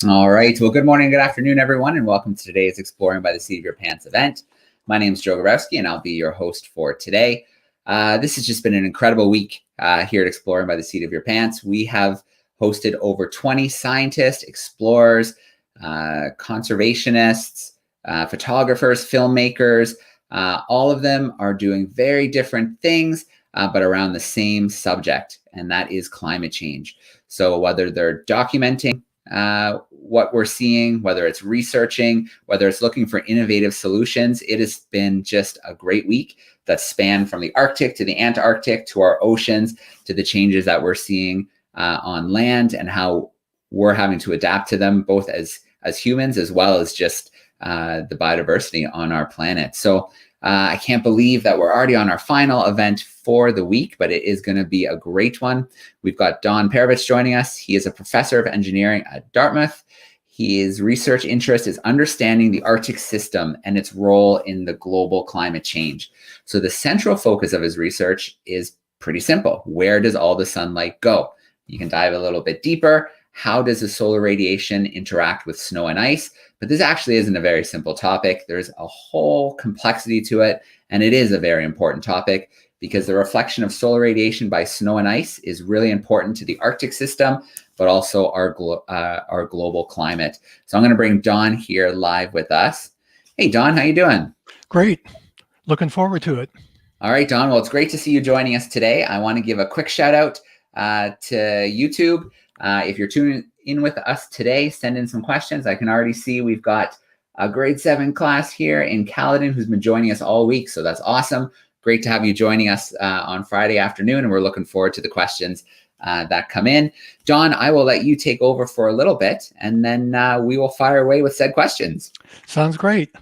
All right. Well, good morning, good afternoon, everyone, and welcome to today's Exploring by the Seat of Your Pants event. My name is Joe Gabowski, and I'll be your host for today. This has just been an incredible week here at Exploring by the Seat of Your Pants. We have hosted over 20 scientists, explorers, conservationists, photographers, filmmakers. All of them are doing very different things, but around the same subject, and that is climate change. So whether they're documenting what we're seeing, whether it's researching, whether it's looking for innovative solutions, it has been just a great week that spanned from the Arctic to the Antarctic to our oceans to the changes that we're seeing on land and how we're having to adapt to them, both as humans as well as just the biodiversity on our planet. So I can't believe that we're already on our final event for the week, but it is going to be a great one. We've got Don Perovich joining us. He is a professor of engineering at Dartmouth. His research interest is understanding the Arctic system and its role in the global climate change. So the central focus of his research is pretty simple. Where does all the sunlight go? You can dive a little bit deeper. How does the solar radiation interact with snow and ice? But this actually isn't a very simple topic. There's a whole complexity to it, and it is a very important topic because the reflection of solar radiation by snow and ice is really important to the Arctic system, but also our global climate. So I'm going to bring Don here live with us. Hey, Don, how you doing? Great. Looking forward to it. All right, Don. Well, it's great to see you joining us today. I want to give a quick shout out to YouTube. If you're tuning in with us today, send in some questions. I can already see we've got a grade 7 class here in Caledon who's been joining us all week. So that's awesome. Great to have you joining us on Friday afternoon. And we're looking forward to the questions that come in. Don, I will let you take over for a little bit, and then we will fire away with said questions. Sounds great.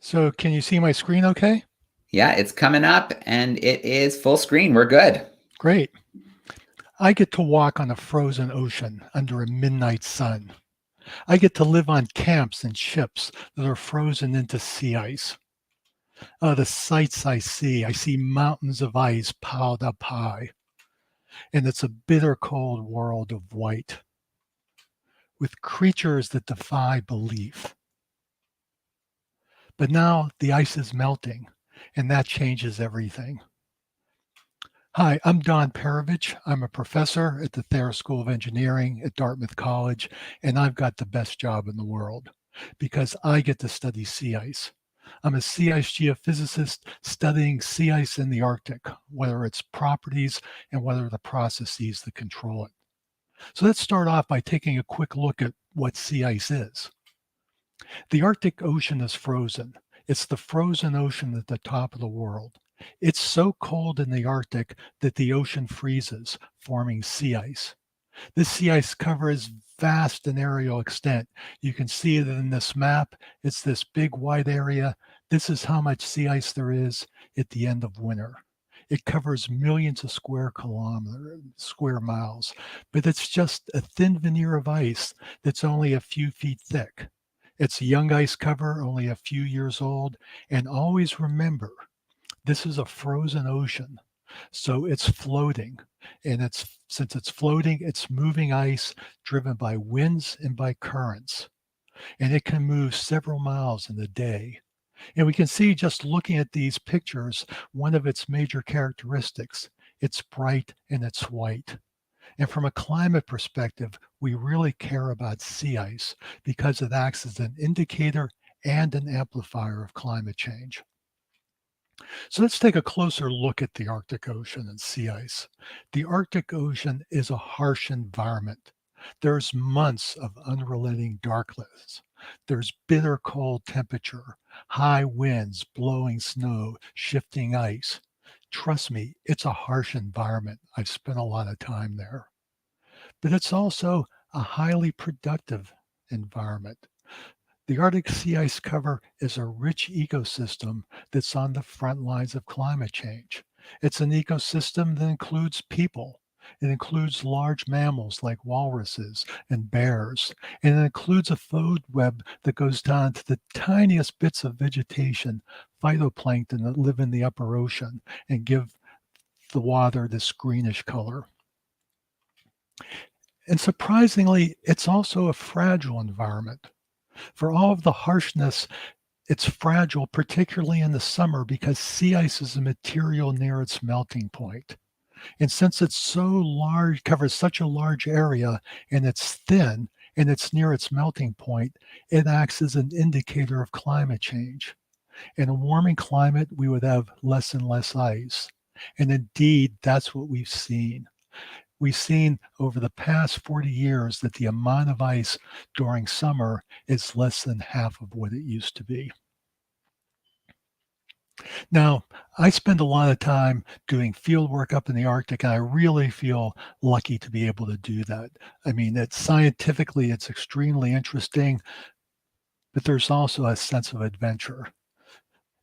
So can you see my screen okay? Yeah, it's coming up and it is full screen. We're good. Great. I get to walk on a frozen ocean under a midnight sun. I get to live on camps and ships that are frozen into sea ice. The sights I see mountains of ice piled up high. And it's a bitter cold world of white with creatures that defy belief. But now the ice is melting, and that changes everything. Hi, I'm Don Perovich. I'm a professor at the Thayer School of Engineering at Dartmouth College, and I've got the best job in the world because I get to study sea ice. I'm a sea ice geophysicist studying sea ice in the Arctic, whether its properties and whether the processes that control it. So let's start off by taking a quick look at what sea ice is. The Arctic Ocean is frozen. It's the frozen ocean at the top of the world. It's so cold in the Arctic that the ocean freezes, forming sea ice. This sea ice cover is vast in aerial extent. You can see it in this map. It's this big wide area. This is how much sea ice there is at the end of winter. It covers millions of square miles, but it's just a thin veneer of ice that's only a few feet thick. It's a young ice cover, only a few years old, and always remember, this is a frozen ocean, so it's floating. And since it's floating, it's moving ice driven by winds and by currents. And it can move several miles in a day. And we can see just looking at these pictures, one of its major characteristics. It's bright and it's white. And from a climate perspective, we really care about sea ice because it acts as an indicator and an amplifier of climate change. So let's take a closer look at the Arctic Ocean and sea ice. The Arctic Ocean is a harsh environment. There's months of unrelenting darkness. There's bitter cold temperature, high winds, blowing snow, shifting ice. Trust me, it's a harsh environment. I've spent a lot of time there. But it's also a highly productive environment. The Arctic sea ice cover is a rich ecosystem that's on the front lines of climate change. It's an ecosystem that includes people. It includes large mammals like walruses and bears, and it includes a food web that goes down to the tiniest bits of vegetation, phytoplankton that live in the upper ocean and give the water this greenish color. And surprisingly, it's also a fragile environment. For all of the harshness, it's fragile, particularly in the summer, because sea ice is a material near its melting point. And since it's so large, covers such a large area, and it's thin, and it's near its melting point, it acts as an indicator of climate change. In a warming climate, we would have less and less ice. And indeed, that's what we've seen. We've seen over the past 40 years that the amount of ice during summer is less than half of what it used to be. Now, I spend a lot of time doing field work up in the Arctic, and I really feel lucky to be able to do that. I mean, scientifically, it's extremely interesting, but there's also a sense of adventure,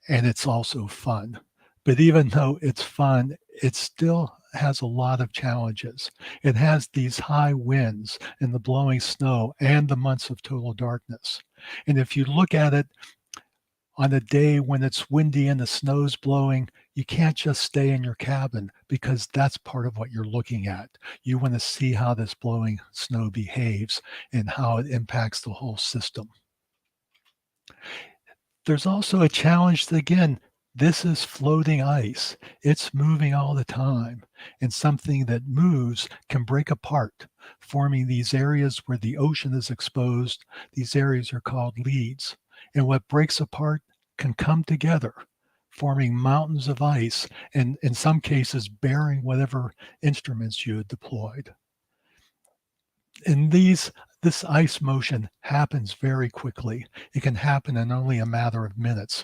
and it's also fun. But even though it's fun, it still has a lot of challenges. It has these high winds and the blowing snow and the months of total darkness. And if you look at it on a day when it's windy and the snow's blowing, you can't just stay in your cabin because that's part of what you're looking at. You want to see how this blowing snow behaves and how it impacts the whole system. There's also a challenge that, again, this is floating ice. It's moving all the time. And something that moves can break apart, forming these areas where the ocean is exposed. These areas are called leads. And what breaks apart can come together, forming mountains of ice, and in some cases, bearing whatever instruments you had deployed. And this ice motion happens very quickly. It can happen in only a matter of minutes,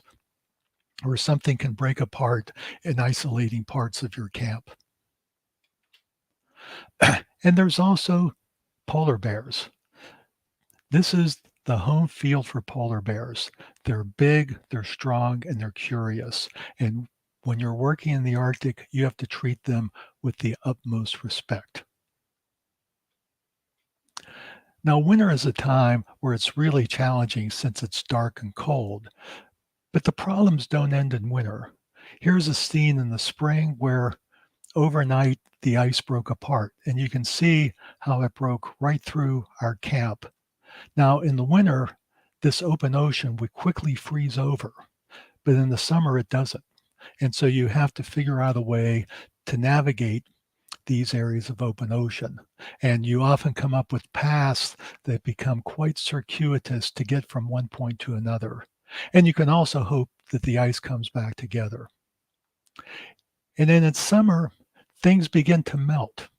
or something can break apart in isolating parts of your camp. And there's also polar bears. This is the home field for polar bears. They're big, they're strong, and they're curious. And when you're working in the Arctic, you have to treat them with the utmost respect. Now, winter is a time where it's really challenging since it's dark and cold, but the problems don't end in winter. Here's a scene in the spring where overnight the ice broke apart, and you can see how it broke right through our camp. Now, in the winter, this open ocean would quickly freeze over, but in the summer it doesn't. And so you have to figure out a way to navigate these areas of open ocean. And you often come up with paths that become quite circuitous to get from one point to another. And you can also hope that the ice comes back together. And then in summer, things begin to melt.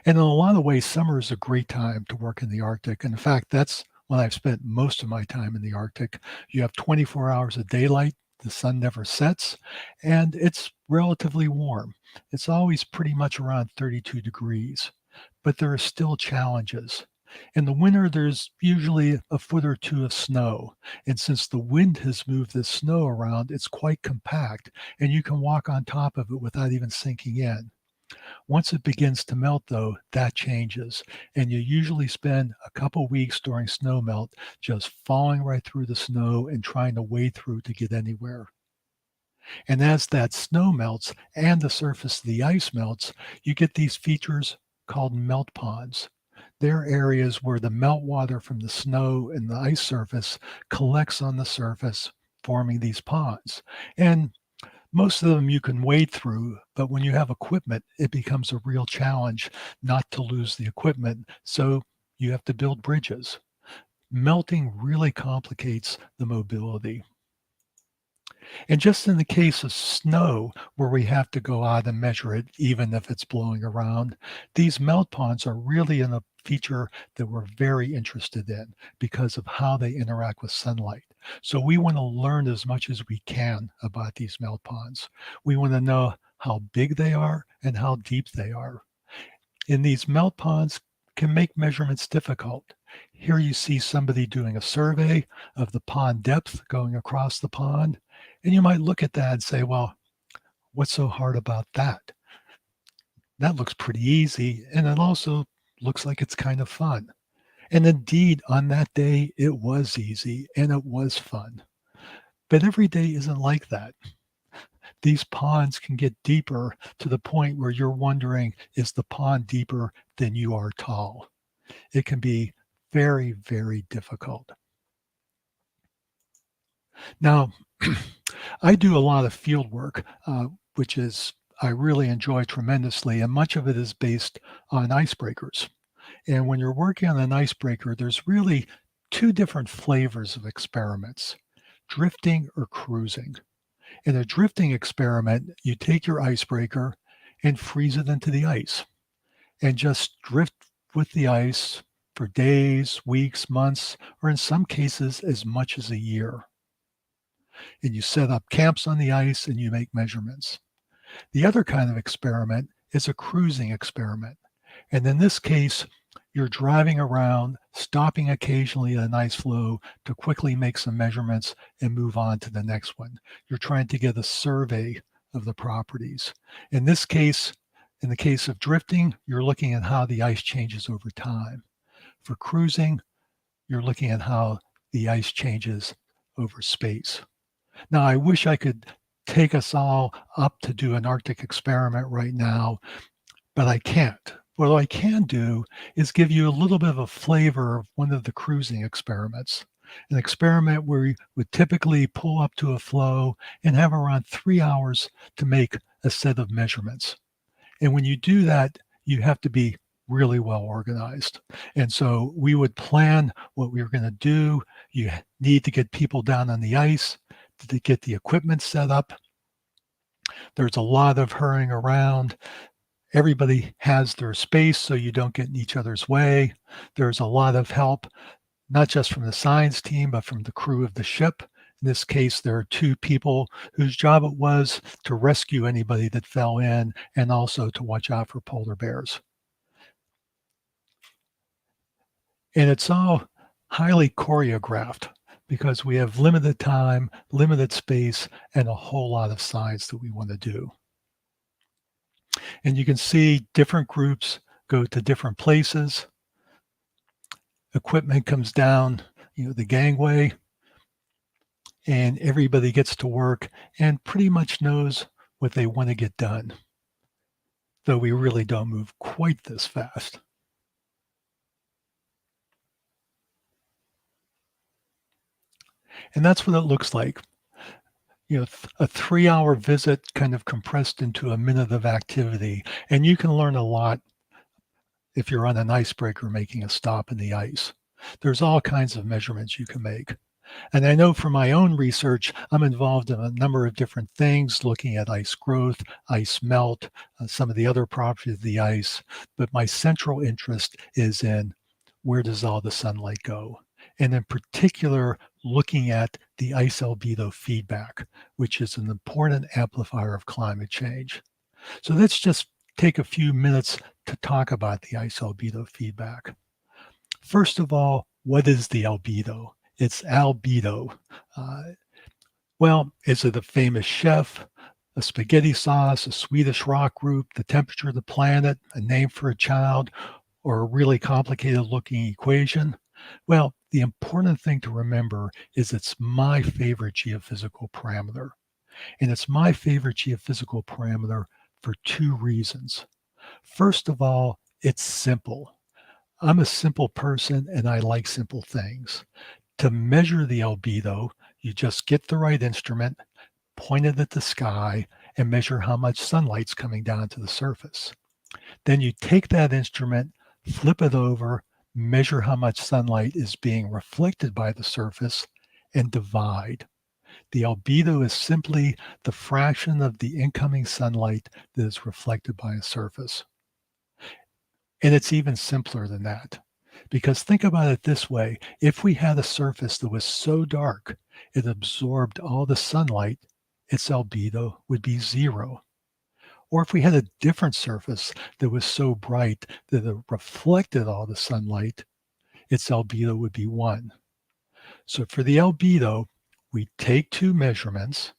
And in a lot of ways, summer is a great time to work in the Arctic. And in fact, that's when I've spent most of my time in the Arctic. You have 24 hours of daylight, the sun never sets, and it's relatively warm. It's always pretty much around 32 degrees, but there are still challenges. In the winter, there's usually a foot or two of snow. And since the wind has moved the snow around, it's quite compact, and you can walk on top of it without even sinking in. Once it begins to melt, though, that changes, and you usually spend a couple weeks during snow melt just falling right through the snow and trying to wade through to get anywhere. And as that snow melts and the surface of the ice melts, you get these features called melt ponds. They're areas where the meltwater from the snow and the ice surface collects on the surface, forming these ponds. And most of them you can wade through, but when you have equipment, it becomes a real challenge not to lose the equipment. So you have to build bridges. Melting really complicates the mobility. And just in the case of snow, where we have to go out and measure it, even if it's blowing around, these melt ponds are really in a feature that we're very interested in because of how they interact with sunlight. So we want to learn as much as we can about these melt ponds. We want to know how big they are and how deep they are. And these melt ponds can make measurements difficult. Here you see somebody doing a survey of the pond depth going across the pond. And you might look at that and say, well, what's so hard about that? that looks pretty easy, and it also looks like it's kind of fun. And indeed, on that day, it was easy and it was fun. But every day isn't like that. These ponds can get deeper to the point where you're wondering, is the pond deeper than you are tall? It can be very, very difficult. Now, I do a lot of field work, which is I really enjoy tremendously, and much of it is based on icebreakers. And when you're working on an icebreaker, there's really two different flavors of experiments: drifting or cruising. In a drifting experiment, you take your icebreaker and freeze it into the ice and just drift with the ice for days, weeks, months, or in some cases, as much as a year. And you set up camps on the ice and you make measurements. The other kind of experiment is a cruising experiment. And in this case, you're driving around, stopping occasionally at an ice floe to quickly make some measurements and move on to the next one. You're trying to get a survey of the properties. In this case, in the case of drifting, you're looking at how the ice changes over time. For cruising, you're looking at how the ice changes over space. Now, I wish I could take us all up to do an Arctic experiment right now, but I can't. What I can do is give you a little bit of a flavor of one of the cruising experiments. An experiment where we would typically pull up to a flow and have around 3 hours to make a set of measurements. And when you do that, you have to be really well organized. And so we would plan what we were going to do. You need to get people down on the ice to get the equipment set up. There's a lot of hurrying around. Everybody has their space so you don't get in each other's way. There's a lot of help, not just from the science team, but from the crew of the ship. In this case, there are two people whose job it was to rescue anybody that fell in and also to watch out for polar bears. And it's all highly choreographed because we have limited time, limited space, and a whole lot of science that we want to do. And you can see different groups go to different places. Equipment comes down, the gangway, and everybody gets to work and pretty much knows what they want to get done, though we really don't move quite this fast. And that's what it looks like. A 3-hour visit kind of compressed into a minute of activity. And you can learn a lot if you're on an icebreaker making a stop in the ice. There's all kinds of measurements you can make. And I know from my own research, I'm involved in a number of different things, looking at ice growth, ice melt, some of the other properties of the ice. But my central interest is in where does all the sunlight go? And in particular, looking at the Ice-Albedo feedback, which is an important amplifier of climate change. So let's just take a few minutes to talk about the Ice-Albedo feedback. First of all, what is the albedo? It's albedo. Well, is it a famous chef, a spaghetti sauce, a Swedish rock group, the temperature of the planet, a name for a child, or a really complicated looking equation? Well, the important thing to remember is it's my favorite geophysical parameter. And it's my favorite geophysical parameter for two reasons. First of all, it's simple. I'm a simple person and I like simple things. To measure the albedo, you just get the right instrument, point it at the sky, and measure how much sunlight's coming down to the surface. Then you take that instrument, flip it over, measure how much sunlight is being reflected by the surface, and divide. The albedo is simply the fraction of the incoming sunlight that is reflected by a surface. And it's even simpler than that. Because think about it this way, if we had a surface that was so dark it absorbed all the sunlight, its albedo would be 0. Or if we had a different surface that was so bright that it reflected all the sunlight, its albedo would be 1. So for the albedo, we take two measurements,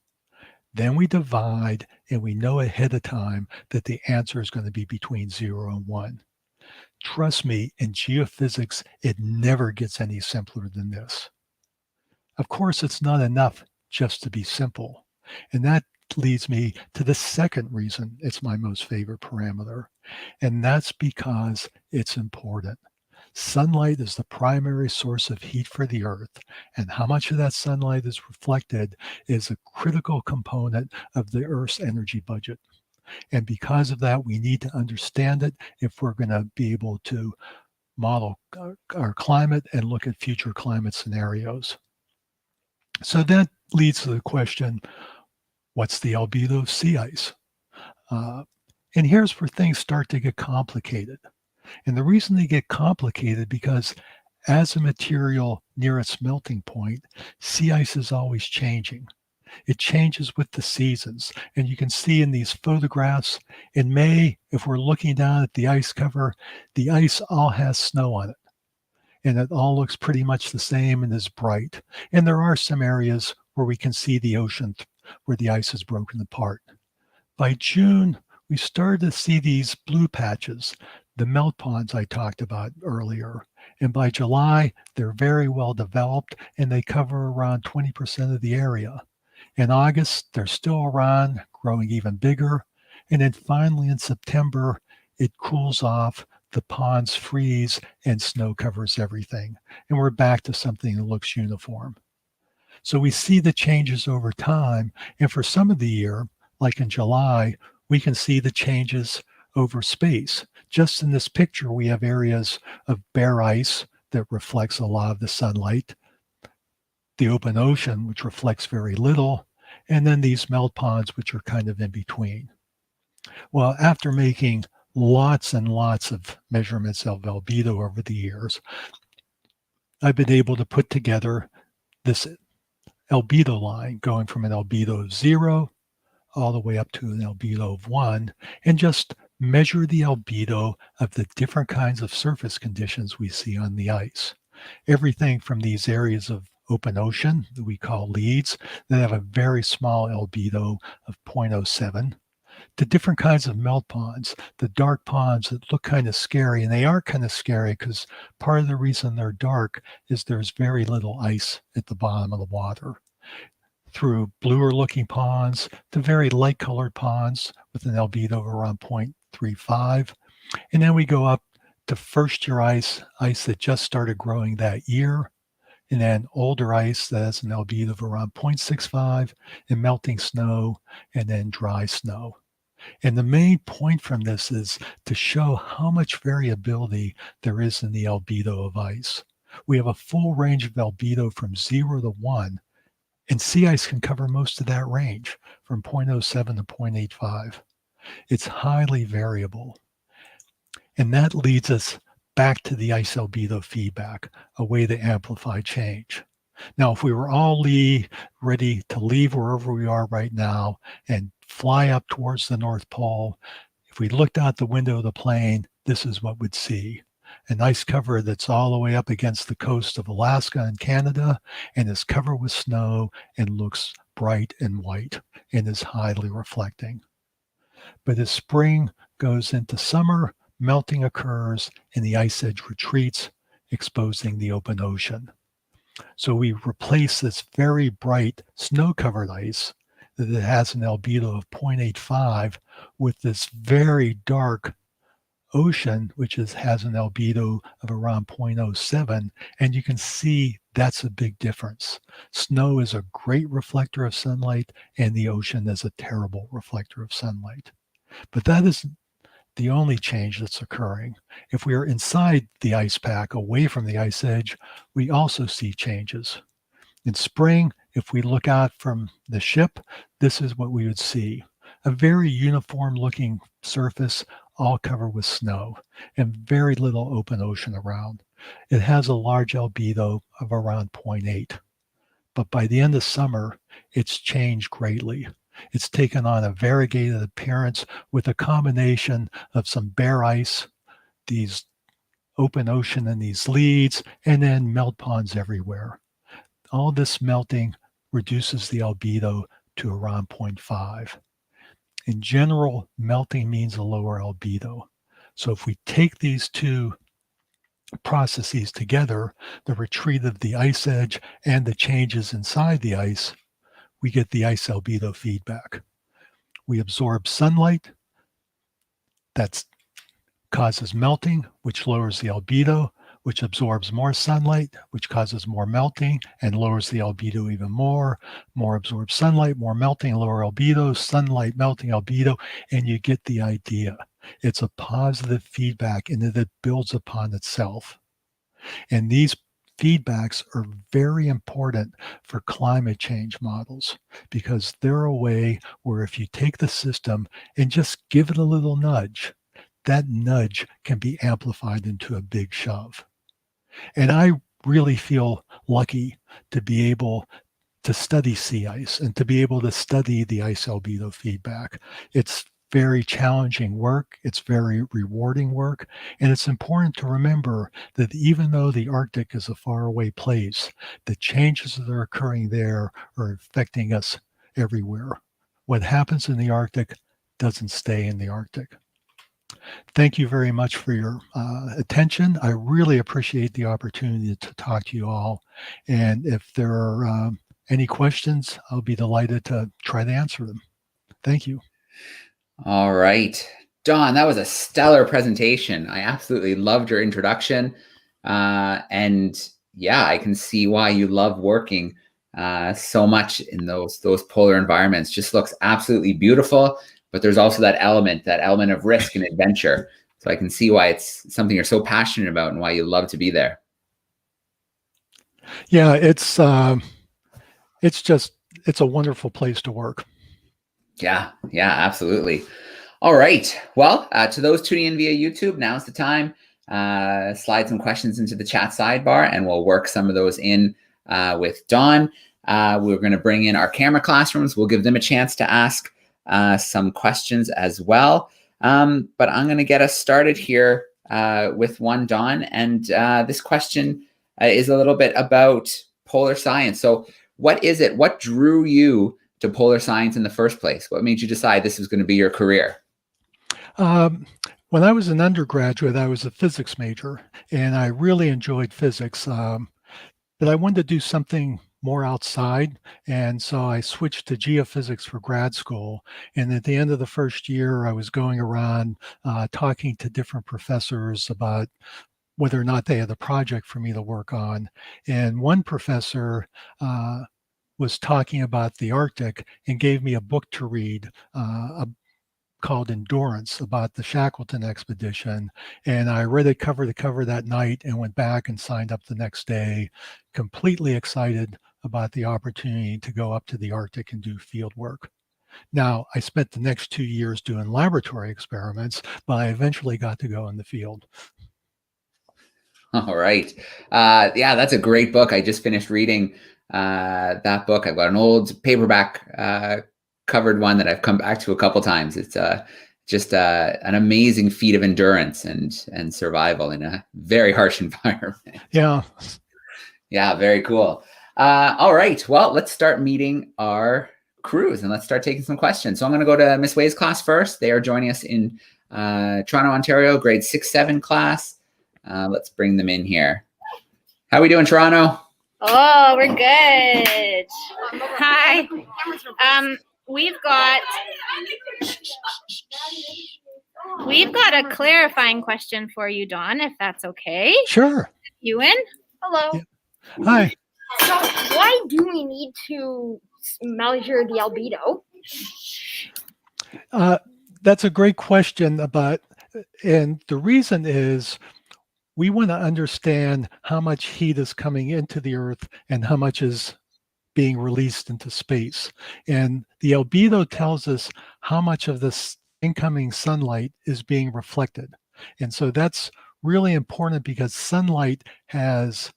then we divide and we know ahead of time that the answer is going to be between 0 and 1. Trust me, in geophysics, it never gets any simpler than this. Of course, it's not enough just to be simple. And that leads me to the second reason it's my most favorite parameter. And that's because it's important. Sunlight is the primary source of heat for the Earth, and how much of that sunlight is reflected is a critical component of the Earth's energy budget. And because of that, we need to understand it if we're going to be able to model our climate and look at future climate scenarios. So that leads to the question, what's the albedo of sea ice? And here's where things start to get complicated. And the reason they get complicated because as a material near its melting point, sea ice is always changing. It changes with the seasons. And you can see in these photographs in May, if we're looking down at the ice cover, the ice all has snow on it. And it all looks pretty much the same and is bright. And there are some areas where we can see the ocean where the ice is broken apart. By June, we started to see these blue patches, the melt ponds I talked about earlier. And by July, they're very well developed and they cover around 20% of the area. In August, they're still around, growing even bigger. And then finally in September, it cools off, the ponds freeze, and snow covers everything. And we're back to something that looks uniform. So we see the changes over time. And for some of the year, like in July, we can see the changes over space. Just in this picture, we have areas of bare ice that reflects a lot of the sunlight, the open ocean, which reflects very little, and then these melt ponds, which are kind of in between. Well, after making lots and lots of measurements of albedo over the years, I've been able to put together this albedo line going from an albedo of 0 all the way up to an albedo of 1, and just measure the albedo of the different kinds of surface conditions we see on the ice. Everything from these areas of open ocean that we call leads that have a very small albedo of 0.07 to different kinds of melt ponds, the dark ponds that look kind of scary, and they are kind of scary because part of the reason they're dark is there's very little ice at the bottom of the water. Through bluer looking ponds to very light colored ponds with an albedo of around 0.35. And then we go up to first year ice that just started growing that year, and then older ice that has an albedo of around 0.65, and melting snow, and then dry snow. And the main point from this is to show how much variability there is in the albedo of ice. We have a full range of albedo from 0 to 1, and sea ice can cover most of that range from 0.07 to 0.85. It's highly variable. And that leads us back to the Ice-Albedo feedback, a way to amplify change. Now, if we were all ready to leave wherever we are right now and fly up towards the North Pole, if we looked out the window of the plane, this is what we'd see. An ice cover that's all the way up against the coast of Alaska and Canada and is covered with snow and looks bright and white and is highly reflecting. But as spring goes into summer, melting occurs and the ice edge retreats, exposing the open ocean. So we replace this very bright snow-covered ice that has an albedo of 0.85 with this very dark ocean, which has an albedo of around 0.07. And you can see that's a big difference. Snow is a great reflector of sunlight, and the ocean is a terrible reflector of sunlight. But that isn't the only change that's occurring. If we are inside the ice pack, away from the ice edge, we also see changes. In spring, if we look out from the ship, this is what we would see. A very uniform looking surface, all covered with snow, and very little open ocean around. It has a large albedo of around 0.8. But by the end of summer, it's changed greatly. It's taken on a variegated appearance with a combination of some bare ice, these open ocean and these leads, and then melt ponds everywhere. All this melting reduces the albedo to around 0.5. In general, melting means a lower albedo. So if we take these two processes together, the retreat of the ice edge and the changes inside the ice, we get the Ice-Albedo feedback. We absorb sunlight, that causes melting, which lowers the albedo, which absorbs more sunlight, which causes more melting and lowers the albedo even more. More absorbed sunlight, more melting, lower albedo, sunlight, melting, albedo, and you get the idea. It's a positive feedback and it builds upon itself. And these feedbacks are very important for climate change models because they're a way where if you take the system and just give it a little nudge, that nudge can be amplified into a big shove. And I really feel lucky to be able to study sea ice and to be able to study the Ice-Albedo feedback. It's very challenging work. It's very rewarding work. And it's important to remember that even though the Arctic is a faraway place, the changes that are occurring there are affecting us everywhere. What happens in the Arctic doesn't stay in the Arctic. Thank you very much for your attention. I really appreciate the opportunity to talk to you all. And if there are any questions, I'll be delighted to try to answer them. Thank you. All right. Don, that was a stellar presentation. I absolutely loved your introduction. And yeah, I can see why you love working so much in those polar environments. Just looks absolutely beautiful. But there's also that element of risk and adventure. So I can see why it's something you're so passionate about and why you love to be there. Yeah, it's a wonderful place to work. Yeah, absolutely. All right. Well, to those tuning in via YouTube, now's the time. Slide some questions into the chat sidebar and we'll work some of those in with Don. We're going to bring in our camera classrooms. We'll give them a chance to ask some questions as well. But I'm going to get us started here with one, Don. And this question is a little bit about polar science. So what is it? What drew you to polar science in the first place? What made you decide this was going to be your career? When I was an undergraduate, I was a physics major, and I really enjoyed physics. But I wanted to do something more outside, and so I switched to geophysics for grad school. And at the end of the first year, I was going around talking to different professors about whether or not they had a project for me to work on. And one professor was talking about the Arctic and gave me a book to read called Endurance about the Shackleton expedition. And I read it cover to cover that night and went back and signed up the next day, completely excited about the opportunity to go up to the Arctic and do field work. Now, I spent the next 2 years doing laboratory experiments, but I eventually got to go in the field. All right. Yeah, that's a great book. I just finished reading that book. I've got an old paperback covered one that I've come back to a couple times. It's just an amazing feat of endurance and survival in a very harsh environment. Yeah. Yeah, very cool. All right. Well, let's start meeting our crews and let's start taking some questions. So I'm going to go to Miss Way's class first. They are joining us in Toronto, Ontario, grade 6-7 class. Let's bring them in here. How are we doing, Toronto? Oh, we're good. Hi. We've got a clarifying question for you, Don, if that's okay. Sure. Ewan? Hello. Yeah. Hi. So why do we need to measure the albedo? That's a great question and the reason is we want to understand how much heat is coming into the Earth and how much is being released into space. And the albedo tells us how much of this incoming sunlight is being reflected. And so that's really important because sunlight is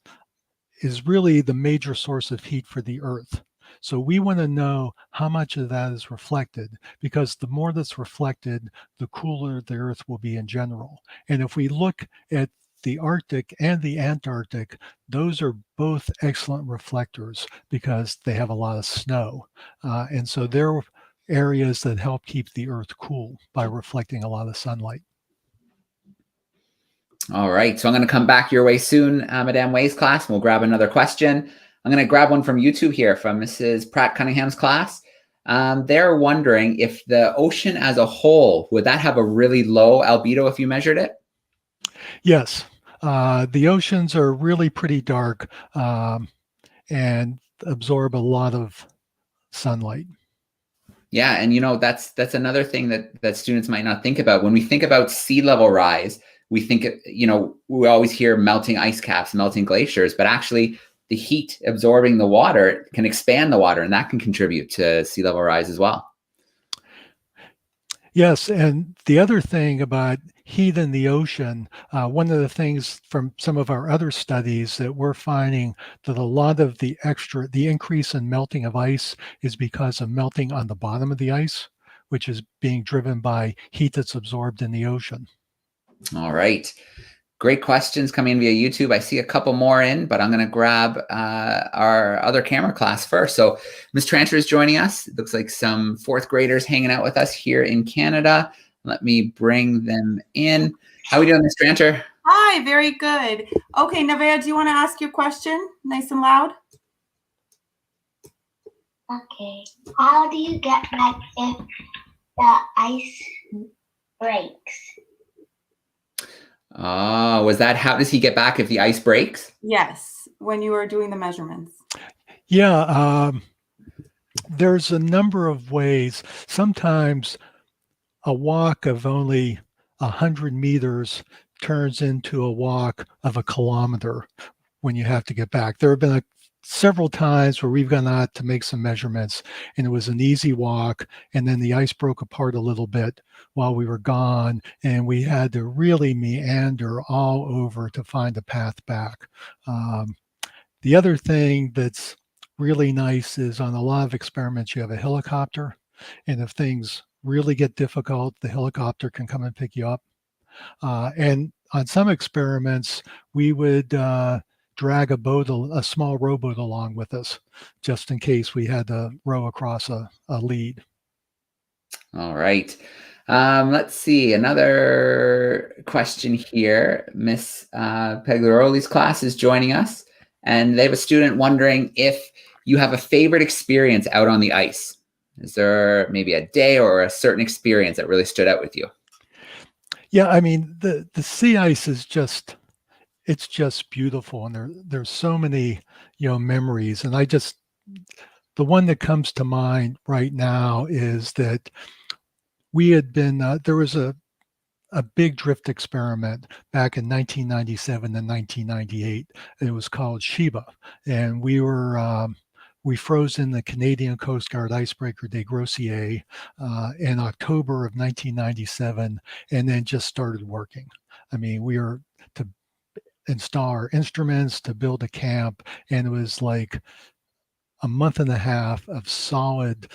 really the major source of heat for the Earth. So we want to know how much of that is reflected, because the more that's reflected, the cooler the Earth will be in general. And if we look at the Arctic and the Antarctic, those are both excellent reflectors because they have a lot of snow. And so they're areas that help keep the Earth cool by reflecting a lot of sunlight. All right, so I'm going to come back your way soon, Madame Way's class, and we'll grab another question. I'm going to grab one from YouTube here from Mrs. Pratt Cunningham's class. They're wondering if the ocean as a whole, would that have a really low albedo if you measured it? Yes. The oceans are really pretty dark and absorb a lot of sunlight. Yeah, and that's another thing that students might not think about. When we think about sea level rise, we think, we always hear melting ice caps, melting glaciers, but actually the heat absorbing the water can expand the water, and that can contribute to sea level rise as well. Yes, and the other thing about heat in the ocean, one of the things from some of our other studies that we're finding that a lot of the increase in melting of ice is because of melting on the bottom of the ice, which is being driven by heat that's absorbed in the ocean. All right. Great questions coming in via YouTube. I see a couple more in, but I'm going to grab our other camera class first. So Ms. Tranter is joining us. It looks like some fourth graders hanging out with us here in Canada. Let me bring them in. How are we doing, Ms. Tranter? Hi, very good. Okay, Nevaeh, do you want to ask your question nice and loud? Okay. How do you get back if the ice breaks? How does he get back if the ice breaks? Yes, when you were doing the measurements. Yeah, there's a number of ways. Sometimes a walk of only 100 meters turns into a walk of 1 kilometer when you have to get back. There have been several times where we've gone out to make some measurements, and it was an easy walk, and then the ice broke apart a little bit while we were gone, and we had to really meander all over to find a path back. The other thing that's really nice is on a lot of experiments you have a helicopter, and if things really get difficult, the helicopter can come and pick you up. And on some experiments, we would drag a small rowboat along with us, just in case we had to row across a lead. All right. Let's see, another question here. Miss Pegliroli's class is joining us, and they have a student wondering if you have a favorite experience out on the ice. Is there maybe a day or a certain experience that really stood out with you? Yeah, I mean, the sea ice is it's just beautiful, and there's so many memories, and the one that comes to mind right now is that we had been there was a big drift experiment back in 1997 and 1998. It was called Sheba, and we froze in the Canadian Coast Guard Icebreaker de Grossier in October of 1997, and then just started working. I mean, we were to install our instruments, to build a camp, and it was like a month and a half of solid,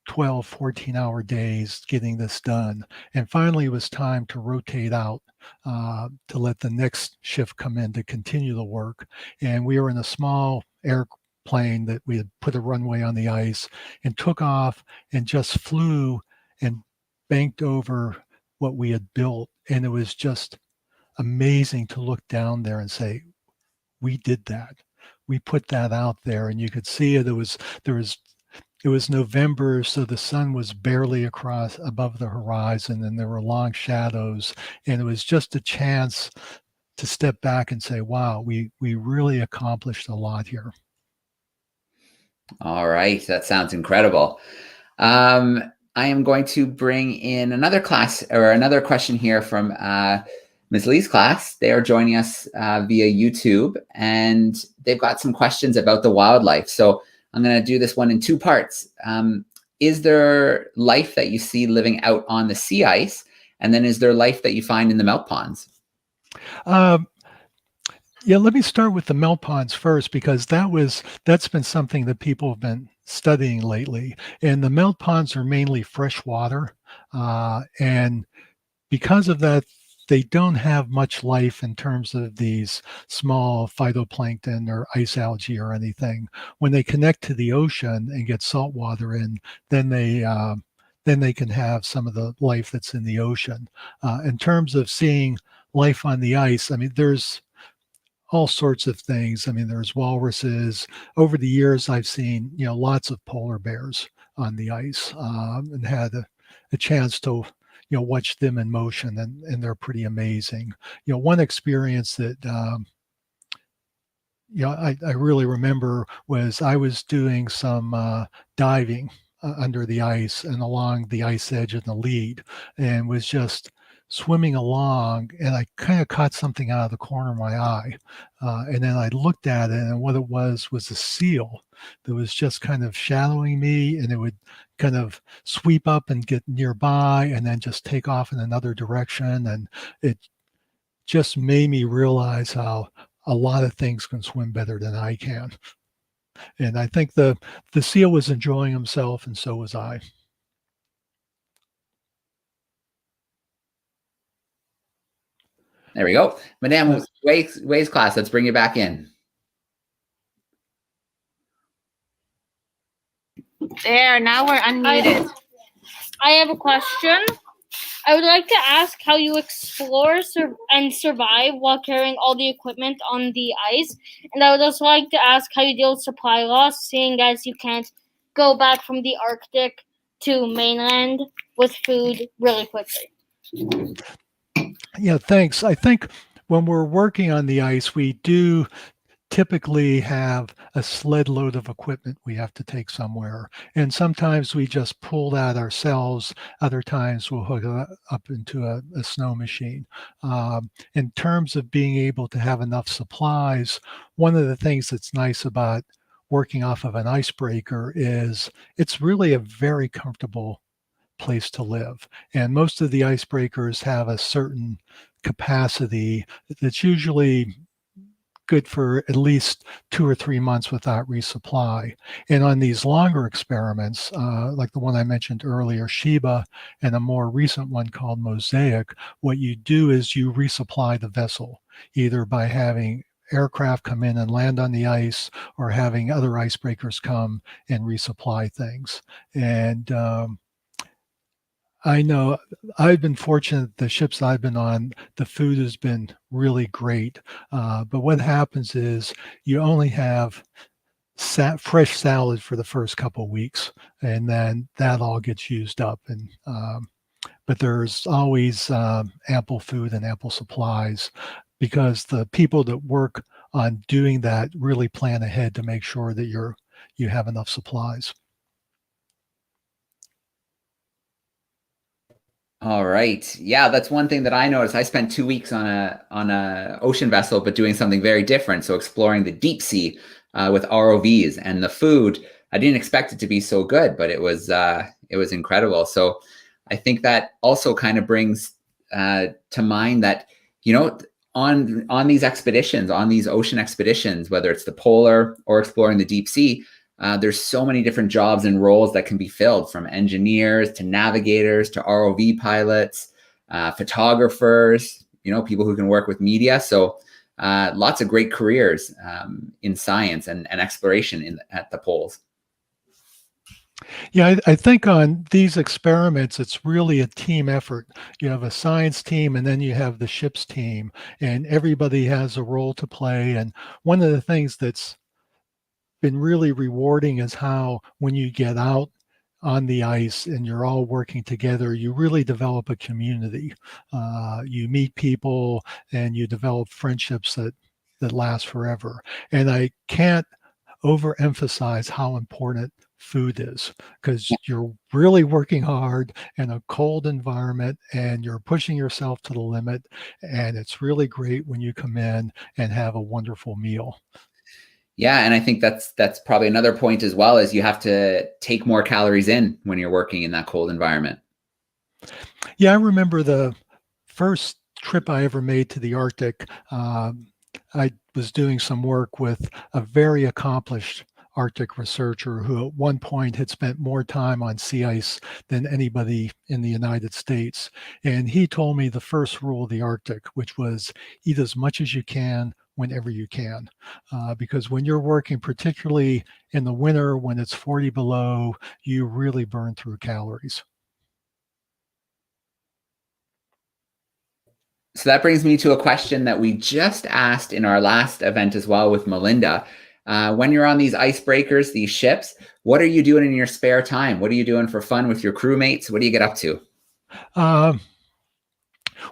12, 14-hour days getting this done. And finally, it was time to rotate out to let the next shift come in to continue the work. And we were in a small airplane that we had put a runway on the ice and took off and just flew and banked over what we had built. And it was just amazing to look down there and say, we did that. We put that out there, and you could see it. It was November, so the sun was barely above the horizon, and there were long shadows, and it was just a chance to step back and say, wow, we really accomplished a lot here. All right, that sounds incredible. I am going to bring in another question here from Ms. Lee's class. They are joining us via YouTube, and they've got some questions about the wildlife. So I'm going to do this one in two parts. Is there life that you see living out on the sea ice? And then is there life that you find in the melt ponds? Yeah, let me start with the melt ponds first, because that's been something that people have been studying lately. And the melt ponds are mainly fresh water. And because of that, they don't have much life in terms of these small phytoplankton or ice algae or anything. When they connect to the ocean and get salt water in, then they can have some of the life that's in the ocean. In terms of seeing life on the ice, I mean, there's all sorts of things. I mean, there's walruses. Over the years, I've seen, lots of polar bears on the ice, and had a chance to, watch them in motion, and they're pretty amazing. One experience that, I really remember was I was doing some diving under the ice and along the ice edge in the lead, and was just swimming along, and I kind of caught something out of the corner of my eye. And then I looked at it, and what it was a seal that was just kind of shadowing me, and it would kind of sweep up and get nearby and then just take off in another direction. And it just made me realize how a lot of things can swim better than I can. And I think the seal was enjoying himself, and so was I. There we go. Madame Way's class, let's bring you back in. There, now we're unmuted. I have a question. I would like to ask how you explore and survive while carrying all the equipment on the ice. And I would also like to ask how you deal with supply loss, seeing as you can't go back from the Arctic to mainland with food really quickly. Yeah, thanks. I think when we're working on the ice, we do typically have a sled load of equipment we have to take somewhere. And sometimes we just pull that ourselves. Other times we'll hook it up into a snow machine. In terms of being able to have enough supplies, one of the things that's nice about working off of an icebreaker is it's really a very comfortable place to live. And most of the icebreakers have a certain capacity that's usually good for at least 2 or 3 months without resupply. And on these longer experiments, like the one I mentioned earlier, Sheba, and a more recent one called Mosaic, what you do is you resupply the vessel, either by having aircraft come in and land on the ice, or having other icebreakers come and resupply things. And I know I've been fortunate, the ships I've been on, the food has been really great. But what happens is you only have fresh salad for the first couple of weeks, and then that all gets used up. And but there's always ample food and ample supplies, because the people that work on doing that really plan ahead to make sure that you have enough supplies. All right. Yeah, that's one thing that I noticed. I spent 2 weeks on a ocean vessel, but doing something very different. So exploring the deep sea with ROVs, and the food. I didn't expect it to be so good, but it was incredible. So I think that also kind of brings to mind that, on these expeditions, on these ocean expeditions, whether it's the polar or exploring the deep sea, there's so many different jobs and roles that can be filled, from engineers to navigators to ROV pilots, photographers, people who can work with media. So lots of great careers in science and exploration at the poles. Yeah, I think on these experiments, it's really a team effort. You have a science team, and then you have the ship's team, and everybody has a role to play. And one of the things that's been really rewarding is how, when you get out on the ice and you're all working together, you really develop a community. You meet people and you develop friendships that last forever. And I can't overemphasize how important food is, because you're really working hard in a cold environment and you're pushing yourself to the limit. And it's really great when you come in and have a wonderful meal. Yeah, and I think that's probably another point as well, is you have to take more calories in when you're working in that cold environment. Yeah, I remember the first trip I ever made to the Arctic. I was doing some work with a very accomplished Arctic researcher who at one point had spent more time on sea ice than anybody in the United States. And he told me the first rule of the Arctic, which was eat as much as you can whenever you can. Because when you're working, particularly in the winter when it's 40 below, you really burn through calories. So that brings me to a question that we just asked in our last event as well with Melinda. When you're on these icebreakers, these ships, what are you doing in your spare time? What are you doing for fun with your crewmates? What do you get up to?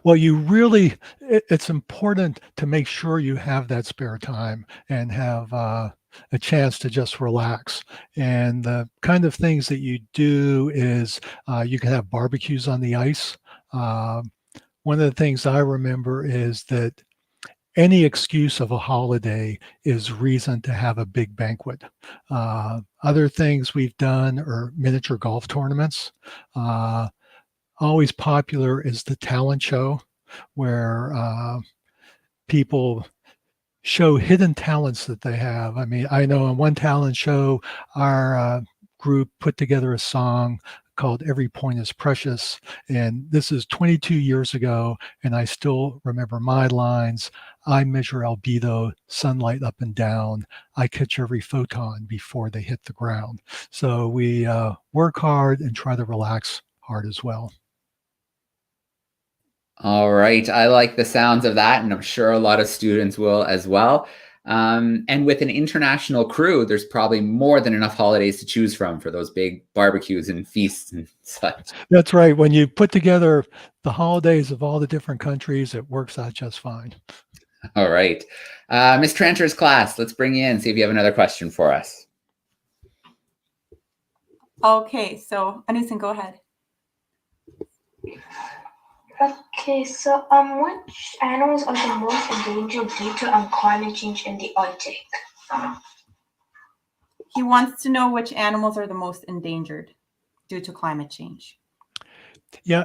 Well, it's important to make sure you have that spare time and have a chance to just relax. And the kind of things that you do is you can have barbecues on the ice. One of the things I remember is that any excuse of a holiday is reason to have a big banquet. Other things we've done are miniature golf tournaments. Always popular is the talent show, where people show hidden talents that they have. I mean, I know in one talent show, our group put together a song called Every Point is Precious. And this is 22 years ago, and I still remember my lines. I measure albedo, sunlight up and down. I catch every photon before they hit the ground. So we work hard and try to relax hard as well. All right. I like the sounds of that, and I'm sure a lot of students will as well. And with an international crew, there's probably more than enough holidays to choose from for those big barbecues and feasts and such. That's right. When you put together the holidays of all the different countries, it works out just fine. All right. Ms. Tranter's class, let's bring you in, see if you have another question for us. Okay, so Anison, go ahead. Okay, so which animals are the most endangered due to climate change in the Arctic? He wants to know which animals are the most endangered due to climate change. Yeah,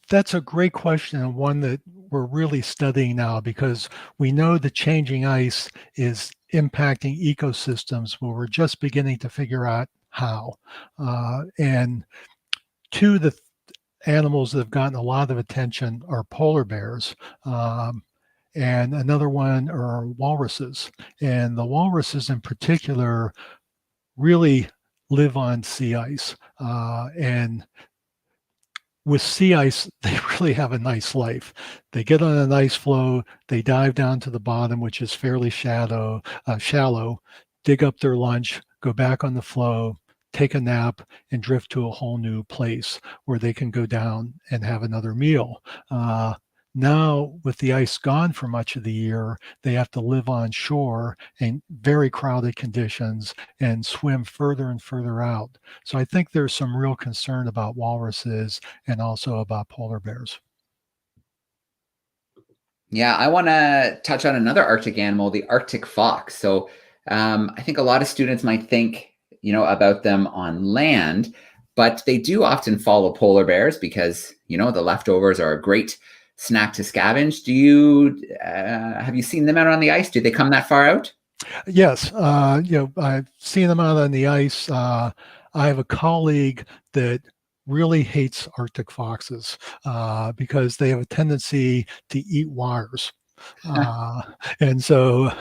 that's a great question, and one that we're really studying now, because we know the changing ice is impacting ecosystems, but we're just beginning to figure out how. And two of the animals that have gotten a lot of attention are polar bears. And another one are walruses. And the walruses in particular really live on sea ice. And with sea ice, they really have a nice life. They get on an ice floe, they dive down to the bottom, which is fairly shallow, dig up their lunch, go back on the floe, take a nap, and drift to a whole new place where they can go down and have another meal. Now, with the ice gone for much of the year, they have to live on shore in very crowded conditions and swim further and further out. So I think there's some real concern about walruses and also about polar bears. Yeah, I want to touch on another Arctic animal, the Arctic fox. So I think a lot of students might think, about them on land, but they do often follow polar bears because, the leftovers are a great snack to scavenge. Have you seen them out on the ice? Do they come that far out? Yes. I've seen them out on the ice. I have a colleague that really hates Arctic foxes because they have a tendency to eat wires. And so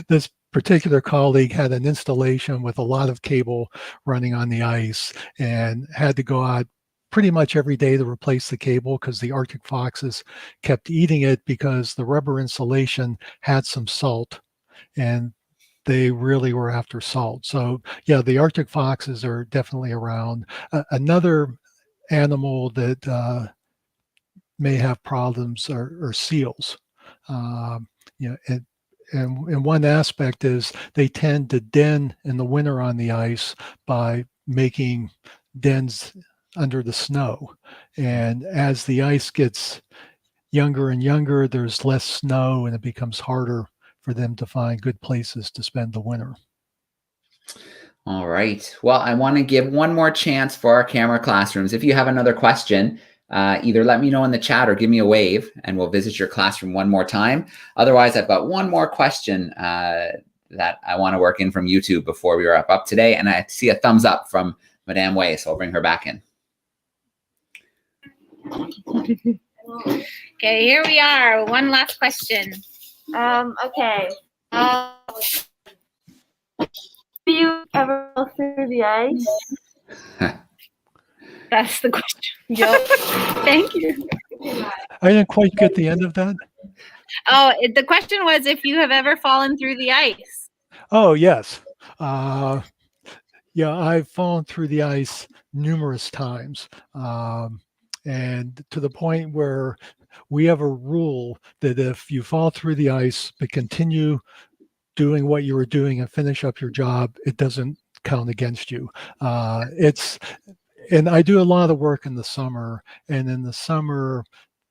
this particular colleague had an installation with a lot of cable running on the ice and had to go out pretty much every day to replace the cable because the Arctic foxes kept eating it because the rubber insulation had some salt and they really were after salt. So yeah, the Arctic foxes are definitely around. Another animal that may have problems are seals. And one aspect is they tend to den in the winter on the ice by making dens under the snow. And as the ice gets younger and younger, there's less snow and it becomes harder for them to find good places to spend the winter. All right. Well, I want to give one more chance for our camera classrooms. If you have another question, either let me know in the chat or give me a wave and we'll visit your classroom one more time. Otherwise, I've got one more question that I want to work in from YouTube before we wrap up today. And I see a thumbs up from Madame Wei, so I'll bring her back in. Okay, here we are. One last question. Okay. Have you ever go through the ice? That's the question. Yep. Thank you. I didn't quite get the end of that. Oh, the question was if you have ever fallen through the ice. Oh, yes. Yeah, I've fallen through the ice numerous times. And to the point where we have a rule that if you fall through the ice but continue doing what you were doing and finish up your job, it doesn't count against you. And I do a lot of work in the summer, and in the summer,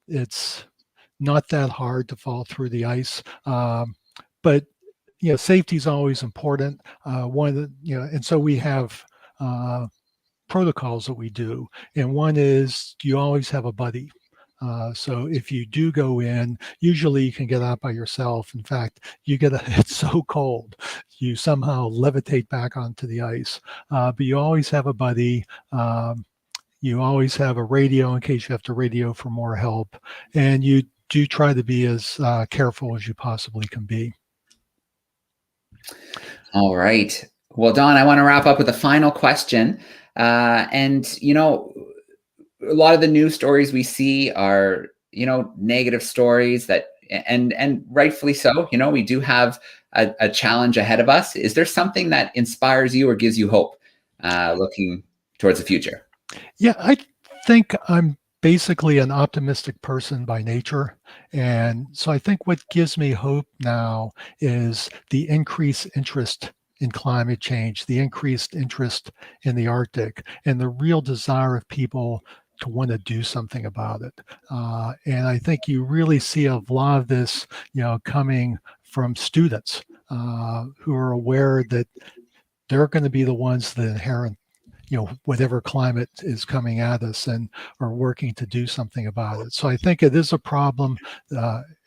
it's not that hard to fall through the ice. But safety is always important. And so we have protocols that we do, and one is you always have a buddy. So if you do go in, usually you can get out by yourself. In fact, it's so cold, you somehow levitate back onto the ice. But you always have a buddy. You always have a radio in case you have to radio for more help. And you do try to be as careful as you possibly can be. All right. Well, Don, I want to wrap up with a final question. A lot of the news stories we see are, negative stories and rightfully so. We do have a challenge ahead of us. Is there something that inspires you or gives you hope looking towards the future? Yeah, I think I'm basically an optimistic person by nature. And so I think what gives me hope now is the increased interest in climate change, the increased interest in the Arctic, and the real desire of people to want to do something about it. And I think you really see a lot of this, coming from students who are aware that they're going to be the ones that inherit, whatever climate is coming at us, and are working to do something about it. So I think it is a problem.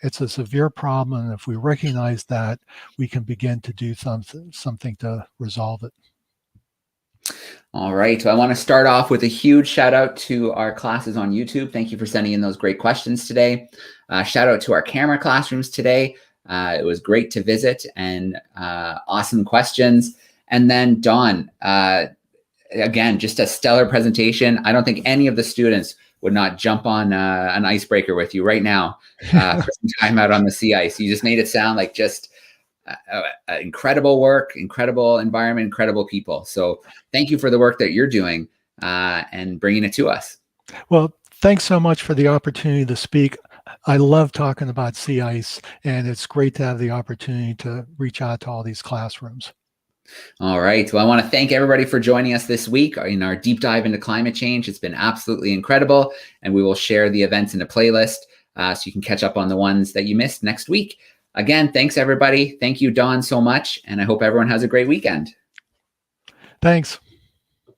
It's a severe problem. And if we recognize that, we can begin to do something to resolve it. All right. So I want to start off with a huge shout out to our classes on YouTube. Thank you for sending in those great questions today. Shout out to our camera classrooms today. It was great to visit and awesome questions. And then Dawn, again, just a stellar presentation. I don't think any of the students would not jump on an icebreaker with you right now for some time out on the sea ice. You just made it sound like just incredible work, incredible environment, incredible people. So thank you for the work that you're doing and bringing it to us. Well, thanks so much for the opportunity to speak. I love talking about sea ice, and it's great to have the opportunity to reach out to all these classrooms. All right. Well, I want to thank everybody for joining us this week in our deep dive into climate change. It's been absolutely incredible, and we will share the events in a playlist so you can catch up on the ones that you missed next week. Again, thanks, everybody. Thank you, Dawn, so much, and I hope everyone has a great weekend. Thanks.